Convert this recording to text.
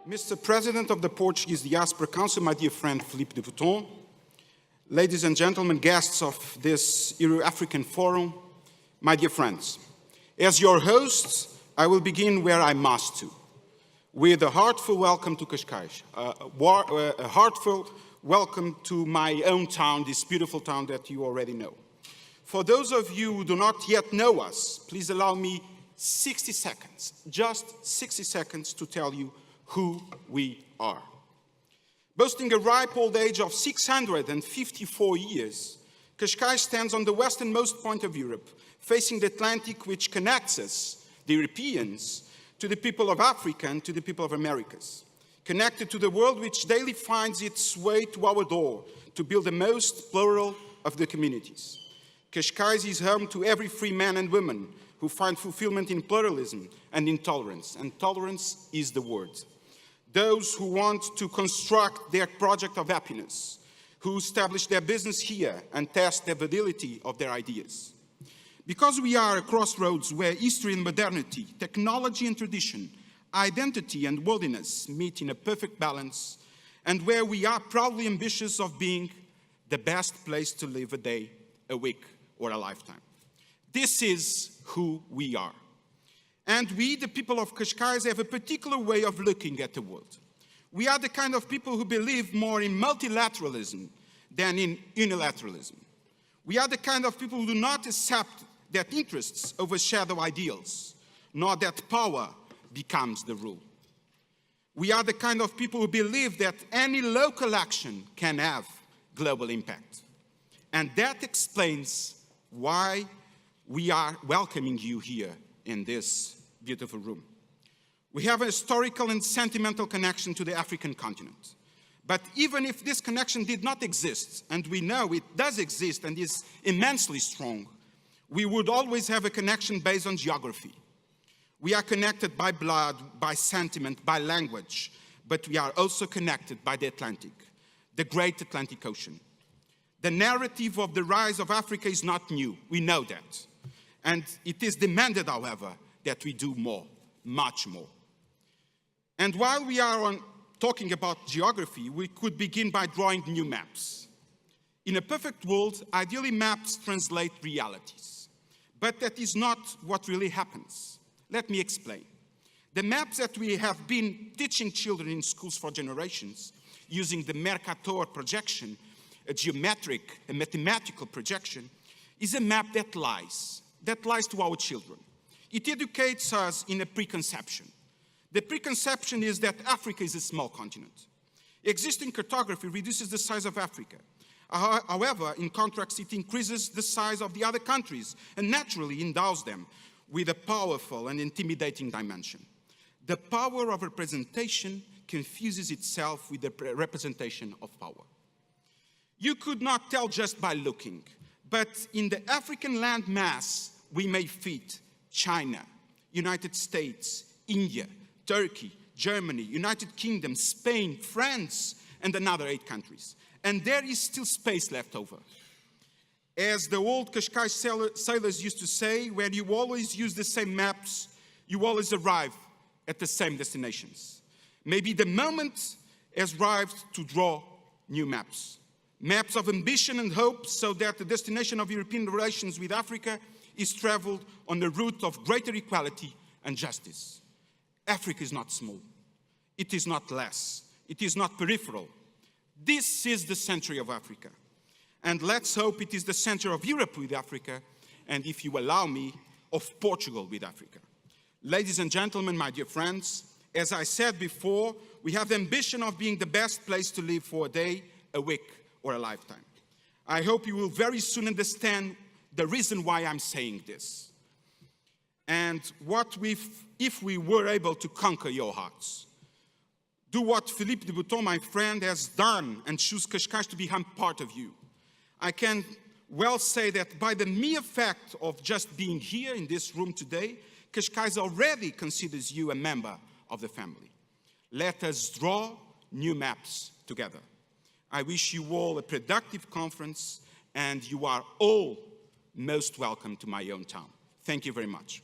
Mr. President of the Portuguese Diaspora Council, my dear friend Philippe de Bouton, ladies and gentlemen, guests of this EurAfrican Forum, my dear friends, as your host, I will begin where I must to, with a heartfelt welcome to Cascais, a heartfelt welcome to my own town, this beautiful town that you already know. For those of you who do not yet know us, please allow me 60 seconds, just 60 seconds to tell you who we are. Boasting a ripe old age of 654 years, Cascais stands on the westernmost point of Europe, facing the Atlantic, which connects us, the Europeans, to the people of Africa and to the people of Americas, connected to the world which daily finds its way to our door to build the most plural of the communities. Cascais is home to every free man and woman who find fulfillment in pluralism and in tolerance, and tolerance is the word. Those who want to construct their project of happiness, who establish their business here and test the validity of their ideas. Because we are a crossroads where history and modernity, technology and tradition, identity and worldliness meet in a perfect balance, and where we are proudly ambitious of being the best place to live a day, a week, or a lifetime. This is who we are. And we, the people of Cascais, have a particular way of looking at the world. We are the kind of people who believe more in multilateralism than in unilateralism. We are the kind of people who do not accept that interests overshadow ideals, nor that power becomes the rule. We are the kind of people who believe that any local action can have global impact. And that explains why we are welcoming you here in this beautiful room. We have a historical and sentimental connection to the African continent. But even if this connection did not exist, and we know it does exist and is immensely strong, we would always have a connection based on geography. We are connected by blood, by sentiment, by language, but we are also connected by the Atlantic, the great Atlantic Ocean. The narrative of the rise of Africa is not new, we know that. And it is demanded, however, that we do more, much more. And while we are talking about geography, we could begin by drawing new maps. In a perfect world, ideally maps translate realities. But that is not what really happens. Let me explain. The maps that we have been teaching children in schools for generations, using the Mercator projection, a mathematical projection, is a map that lies to our children. It educates us in a preconception. The preconception is that Africa is a small continent. Existing cartography reduces the size of Africa. However, in contrast, it increases the size of the other countries and naturally endows them with a powerful and intimidating dimension. The power of representation confuses itself with the representation of power. You could not tell just by looking, but in the African land mass, we may fit China, United States, India, Turkey, Germany, United Kingdom, Spain, France, and another 8 countries. And there is still space left over. As the old Cascais sailors used to say, when you always use the same maps, you always arrive at the same destinations. Maybe the moment has arrived to draw new maps. Maps of ambition and hope so that the destination of European relations with Africa is traveled on the route of greater equality and justice. Africa is not small. It is not less. It is not peripheral. This is the century of Africa. And let's hope it is the center of Europe with Africa, and if you allow me, of Portugal with Africa. Ladies and gentlemen, my dear friends, as I said before, we have the ambition of being the best place to live for a day, a week, or a lifetime. I hope you will very soon understand the reason why I'm saying this. And if we were able to conquer your hearts? Do what Philippe de Bouton, my friend, has done and choose Cascais to become part of you. I can well say that by the mere fact of just being here in this room today, Cascais already considers you a member of the family. Let us draw new maps together. I wish you all a productive conference, and you are all most welcome to my own town. Thank you very much.